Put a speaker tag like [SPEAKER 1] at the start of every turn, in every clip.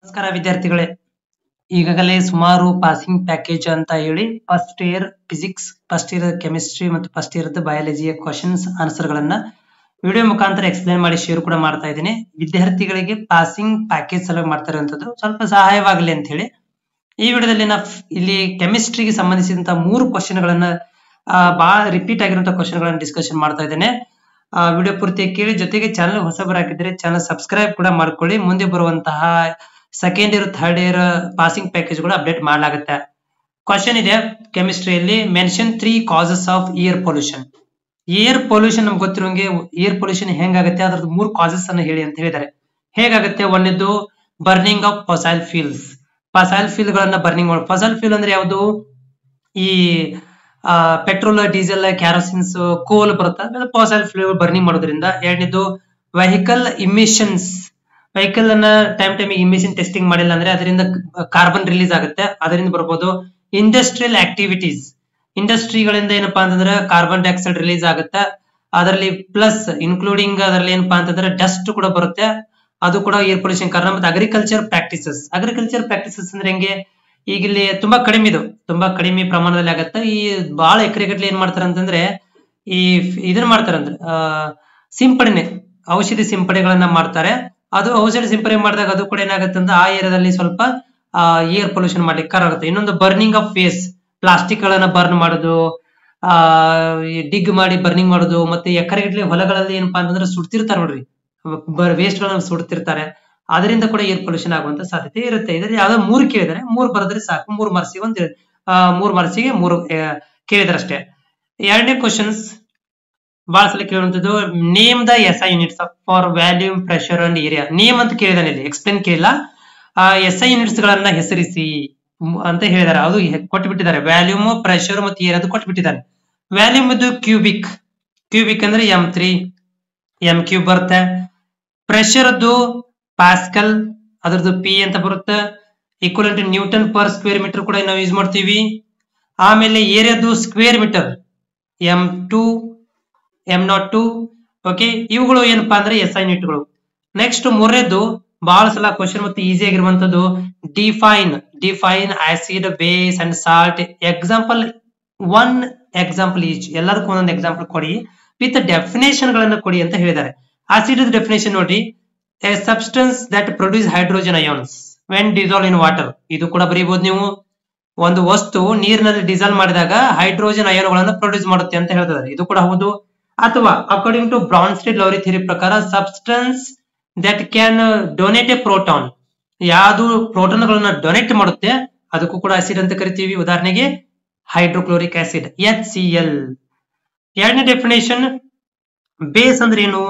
[SPEAKER 1] ನಮಸ್ಕಾರ ವಿದ್ಯಾರ್ಥಿಗಳೇ, ಈಗಾಗಲೇ ಸುಮಾರು ಪಾಸಿಂಗ್ ಪ್ಯಾಕೇಜ್ ಅಂತ ಹೇಳಿ first year physics, first year chemistry ಮತ್ತು ಫಸ್ಟ್ ಇಯರ್ ಬಯಾಲಜಿಯ ಕ್ವಶನ್ಸ್ ಆನ್ಸರ್ ಗಳನ್ನ ವಿಡಿಯೋ ಮುಖಾಂತರ ಎಕ್ಸ್ಪ್ಲೈನ್ ಮಾಡಿ ಶೇರ್ ಕೂಡ ಮಾಡ್ತಾ ಇದ್ದೀನಿ. ವಿದ್ಯಾರ್ಥಿಗಳಿಗೆ ಪಾಸಿಂಗ್ ಪ್ಯಾಕೇಜ್ ಸಲುವಾಗಿ ಮಾಡ್ತಾ ಇರುವಂತದ್ದು ಸ್ವಲ್ಪ ಸಹಾಯವಾಗಲಿ ಅಂತ ಹೇಳಿ ಈ ವಿಡಿಯೋದಲ್ಲಿ ಇಲ್ಲಿ ಕೆಮಿಸ್ಟ್ರಿಗೆ ಸಂಬಂಧಿಸಿದಂತ 3 ಕ್ವಶನ್ ಗಳನ್ನ ಬಹಳ ರಿಪೀಟ್ ಆಗಿರುವಂತಹ ಕ್ವಶನ್ ಗಳನ್ನ ಡಿಸ್ಕಷನ್ ಮಾಡ್ತಾ ಇದ್ದೇನೆ. ವಿಡಿಯೋ ಪೂರ್ತಿ ಕೇಳಿ, ಜೊತೆಗೆ ಚಾನಲ್ ಹೊಸಬರಾಗಿದ್ದರೆ ಚಾನಲ್ ಸಬ್ಸ್ಕ್ರೈಬ್ ಕೂಡ ಮಾಡ್ಕೊಳ್ಳಿ. ಮುಂದೆ ಬರುವಂತಹ second year third year passing package ಕೂಡ ಅಪ್ಡೇಟ್ ಮಾಡಲಾಗುತ್ತೆ. ಕ್ವಶನ್ ಇದೆ ಕೆಮಿಸ್ಟ್ರಿಯಲ್ಲಿ, mention 3 causes of air pollution. Air pollution ನಮ್ಗೆ ಗೊತ್ತಿರೋಂಗೆ ಏರ್ ಪೊಲ್ಯೂಷನ್ ಹೆಂಗಾಗುತ್ತೆ ಅದ್ರದ್ದು 3 ಕಾಸಸ್ ಅನ್ನು ಹೇಳಿ ಅಂತ ಹೇಳಿದ್ದಾರೆ. ಹೇಗಾಗುತ್ತೆ? ಒಂದನೇದು ಬರ್ನಿಂಗ್ ಆಫ್ ಫಸೈಲ್ ಫ್ಯೂಲ್ಸ್. ಫಸೈಲ್ ಫ್ಯೂಲ್ ಗಳನ್ನ ಬರ್ನಿಂಗ್ ಮಾಡಿ. ಫಸೈಲ್ ಫ್ಯೂಲ್ ಅಂದ್ರೆ ಯಾವುದು? ಈ ಪೆಟ್ರೋಲ್, ಡೀಸೆಲ್, ಕ್ಯಾರೋಸಿನ್ಸ್, ಕೋಲ್ ಬರುತ್ತೆ, ಫಸೈಲ್ ಫ್ಯೂಲ್ ಬರ್ನಿಂಗ್ ಮಾಡೋದ್ರಿಂದ. ಎರಡನೇದು ವೆಹಿಕಲ್ ಇಮಿಷನ್ಸ್. ವೆಹಿಕಲ್ ಅನ್ನ ಟೈಮ್ ಇಮಿಷನ್ ಟೆಸ್ಟಿಂಗ್ ಮಾಡಿಲ್ಲ ಅಂದ್ರೆ ಅದರಿಂದ ಕಾರ್ಬನ್ ರಿಲೀಸ್ ಆಗುತ್ತೆ, ಅದರಿಂದ ಬರ್ಬೋದು. Industrial activities. ಇಂಡಸ್ಟ್ರಿಗಳಿಂದ ಏನಪ್ಪಾ ಅಂತಂದ್ರೆ ಕಾರ್ಬನ್ ಡೈಆಕ್ಸೈಡ್ ರಿಲೀಸ್ ಆಗುತ್ತೆ, ಅದರಲ್ಲಿ ಪ್ಲಸ್ ಇನ್ಕ್ಲೂಡಿಂಗ್ ಅದರಲ್ಲಿ ಏನಪ್ಪಾ ಅಂತಂದ್ರೆ ಡಸ್ಟ್ ಕೂಡ ಬರುತ್ತೆ, ಅದು ಕೂಡ ಏರ್ ಪೊಲ್ಯೂಷನ್ ಕಾರಣ. ಮತ್ತೆ ಅಗ್ರಿಕಲ್ಚರ್ ಪ್ರಾಕ್ಟೀಸಸ್. ಅಗ್ರಿಕಲ್ಚರ್ ಪ್ರಾಕ್ಟೀಸಸ್ ಅಂದ್ರೆ ಹೆಂಗೆ? ಈಗ ಇಲ್ಲಿ ತುಂಬಾ ಕಡಿಮೆ ಪ್ರಮಾಣದಲ್ಲಿ ಆಗುತ್ತೆ. ಈ ಬಹಳ ಎಕರೆಗಟ್ಟಲೆ ಏನ್ ಮಾಡ್ತಾರೆ ಅಂತಂದ್ರೆ ಇದನ್ನ ಮಾಡ್ತಾರಂದ್ರೆ ಸಿಂಪಡಣೆ, ಔಷಧಿ ಸಿಂಪಡಣೆಗಳನ್ನ ಮಾಡ್ತಾರೆ. ಅದು ಔಷಧಿ ಸಿಂಪಡಣೆ ಮಾಡಿದಾಗ ಅದು ಕೂಡ ಏನಾಗುತ್ತೆ ಅಂದ್ರೆ ಆ ಏರಿಯಾದಲ್ಲಿ ಸ್ವಲ್ಪ ಏರ್ ಪೊಲ್ಯೂಷನ್ ಮಾಡ್ಲಿಕ್ಕೆ ಕಾರಣ ಆಗುತ್ತೆ. ಇನ್ನೊಂದು ಬರ್ನಿಂಗ್ ಆಫ್ ವೇಸ್ಟ್. ಪ್ಲಾಸ್ಟಿಕ್ ಗಳನ್ನ ಬರ್ನ್ ಮಾಡೋದು, ಡಿಗ್ ಮಾಡಿ ಬರ್ನಿಂಗ್ ಮಾಡೋದು, ಮತ್ತೆ ಎಕರೆಗಟ್ಟಲೆ ಹೊಲಗಳಲ್ಲಿ ಏನಪ್ಪಾ ಅಂತಂದ್ರೆ ಸುಡ್ತಿರ್ತಾರೆ ನೋಡ್ರಿ, ವೇಸ್ಟ್ ಗಳನ್ನ ಸುಡ್ತಿರ್ತಾರೆ, ಅದರಿಂದ ಕೂಡ ಏರ್ ಪೊಲ್ಯೂಷನ್ ಆಗುವಂತ ಸಾಧ್ಯತೆ ಇರುತ್ತೆ. ಇದ್ರಲ್ಲಿ ಯಾವ್ದೋ 3 ಕೇಳಿದರೆ 3 ಬರೆದ್ರೆ ಸಾಕು. 3 ಮಾರ್ಕ್ಸಿಗೆ 3 ಮಾರ್ಕ್ಸಿಗೆ 3 ಕೇಳಿದ್ರೆ ಅಷ್ಟೇ. ಎರಡನೇ ಕ್ವಶನ್ಸ್ ಬಹಳ ಸಲ ಕೇಳುವಂತದ್ದು, name the SI units for volume, pressure and area. Name ಅಂತ ಕೇಳಿದಾನೆ, ಇಲ್ಲಿ ಎಕ್ಸ್ಪ್ಲೇನ್ ಕೇಳಿಲ್ಲ. SI ಯೂನಿಟ್ಸ್ ಗಳನ್ನ ಹೆಸರಿಸಿ ಅಂತ ಹೇಳಿದಾರೆ, ಅದು ಕೊಟ್ಬಿಟ್ಟಿದ್ದಾರೆ. ವ್ಯಾಲ್ಯೂಮ್, ಪ್ರೆಷರ್ ಮತ್ತು ಏರಿಯಾ ಅದು ಕೊಟ್ಬಿಟ್ಟಿದ್ದಾರೆ. ವ್ಯಾಲ್ಯೂಮ್ ಇದು ಕ್ಯೂಬಿಕ್ ಅಂದ್ರೆ m3 m³ ಬರುತ್ತೆ. ಪ್ರೆಷರ್ ಅದು ಪ್ಯಾಸ್ಕಲ್, ಅದ್ರದ್ದು P ಅಂತ ಬರುತ್ತೆ. Equivalent newton per square metre ಕೂಡ ನಾವು ಯೂಸ್ ಮಾಡ್ತೀವಿ. ಆಮೇಲೆ ಏರಿಯಾದು square metre m2 m02. Okay, ಇವುಗಳು ಏನಪ್ಪಾ ಅಂದ್ರೆ SI ಯೂನಿಟ್ಗಳು. ನೆಕ್ಸ್ಟ್ ಮೂರನೇದು ಬಹಳ ಸಲ ಕ್ವಶನ್ ಮತ್ತು ಈಸಿ ಆಗಿರುವಂತದ್ದು, define acid, base and salt. Example 1 example each. ಎಲ್ಲರಿಗೂ ಒಂದೊಂದು ಎಕ್ಸಾಂಪಲ್ ಕೊಡಿ ವಿತ್ ಡೆಫಿನೇಷನ್ ಗಳನ್ನ ಕೊಡಿ ಅಂತ ಹೇಳಿದ್ದಾರೆ. ಆಸಿಡ್ ಡೆಫಿನೇಷನ್ ನೋಡ್ರಿ, A substance that produce hydrogen ions when dissolve in water. ಇದು ಕೂಡ ಬರೀಬಹುದು ನೀವು. ಒಂದು ವಸ್ತು ನೀರಿನಲ್ಲಿ ಡಿಸಾಲ್ವ್ ಮಾಡಿದಾಗ ಹೈಡ್ರೋಜನ್ ಅಯಾನ್ಗಳನ್ನು ಪ್ರೊಡ್ಯೂಸ್ ಮಾಡುತ್ತೆ ಅಂತ ಹೇಳ್ತಿದ್ದಾರೆ, ಇದು ಕೂಡ ಹೌದು. ಅಥವಾ according to Bronsted Lowry theory ಪ್ರಕಾರ, substance that can donate a proton. ಯಾವುದು ಪ್ರೋಟಾನ್ ಗಳನ್ನ ಡೊನೇಟ್ ಮಾಡುತ್ತೆ ಅದಕ್ಕೂ ಕೂಡ ಆಸಿಡ್ ಅಂತ ಕರಿತೀವಿ. ಉದಾಹರಣೆಗೆ ಹೈಡ್ರೋಕ್ಲೋರಿಕ್ ಆಸಿಡ್ HCl. ಎರಡನೇ ಡೆಫಿನೇಷನ್, ಬೇಸ್ ಅಂದ್ರೆ ಏನು?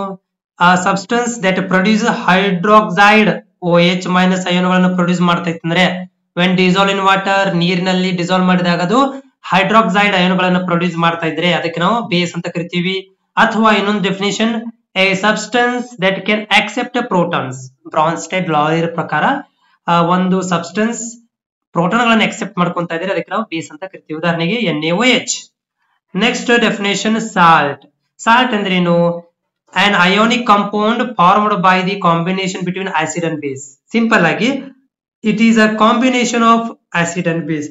[SPEAKER 1] Substance that produce hydroxide OH minus ಅಯಾನ್ಗಳನ್ನು ಪ್ರೊಡ್ಯೂಸ್ ಮಾಡ್ತಾ ಇತ್ತಂದ್ರೆ ವೆನ್ ಡಿಸಾಲ್ವ್ ಇನ್ ವಾಟರ್, ನೀರಿನಲ್ಲಿ ಡಿಸಾಲ್ವ್ ಮಾಡಿದಾಗ ಅದು ಹೈಡ್ರಾಕ್ಸೈಡ್ ಅಯಾನ್ಗಳನ್ನು ಪ್ರೊಡ್ಯೂಸ್ ಮಾಡ್ತಾ ಇದ್ರೆ ಅದಕ್ಕೆ ನಾವು ಬೇಸ್ ಅಂತ ಕರಿತೀವಿ. ಅಥವಾ ಇನ್ನೊಂದು definition, a substance that can accept protons. Bronsted law ಪ್ರಕಾರ ಒಂದು ಸಬ್ಸ್ಟೆನ್ಸ್ ಪ್ರೋಟಾನ್ ಗಳನ್ನ ಅಕ್ಸೆಪ್ಟ್ ಮಾಡ್ಕೊಂತ ಇದ್ರೆ ಅದಕ್ಕೆ ನಾವು ಬೇಸ್ ಅಂತ ಕರಿತೀವಿ. ಉದಾಹರಣೆಗೆ NaOH. ನೆಕ್ಸ್ಟ್ ಡೆಫಿನೇಷನ್, ಸಾಲ್ಟ್ ಅಂದ್ರೆ ಏನು? an ionic compound formed by the combination between acid and base. Simple ಆಗಿ it is a combination of acid and base,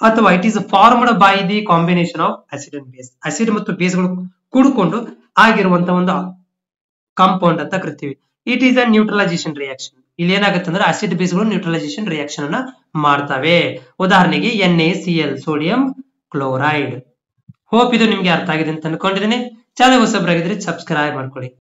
[SPEAKER 1] ಅಥವಾ it is formed by the combination of acid and base. Acid ಮತ್ತು base ಗಳು ಕೂಡಿಕೊಂಡು ಆಗಿರುವಂತ ಒಂದು compound ಅಂತ ಕರಿತೀವಿ. It is a neutralisation reaction. ಇಲ್ಲಿ ಏನಾಗುತ್ತೆ ಅಂದ್ರೆ ಆಸಿಡ್ ಬೇಸ್ ಗಳು ನ್ಯೂಟ್ರಲೈಸೇಷನ್ ರಿಯಾಕ್ಷನ್ ಅನ್ನ ಮಾಡ್ತವೆ. ಉದಾಹರಣೆಗೆ NaCl, ಸೋಡಿಯಂ ಕ್ಲೋರೈಡ್. ಹೋಪ್ ಇದು ನಿಮ್ಗೆ ಅರ್ಥ ಆಗಿದೆ ಅಂತ ಅನ್ಕೊಂಡಿದ್ದೀನಿ. ಚಾನಲ್ ಹೊಸಬರಾಗಿದ್ರೆ ಸಬ್ಸ್ಕ್ರೈಬ್ ಮಾಡ್ಕೊಳ್ಳಿ.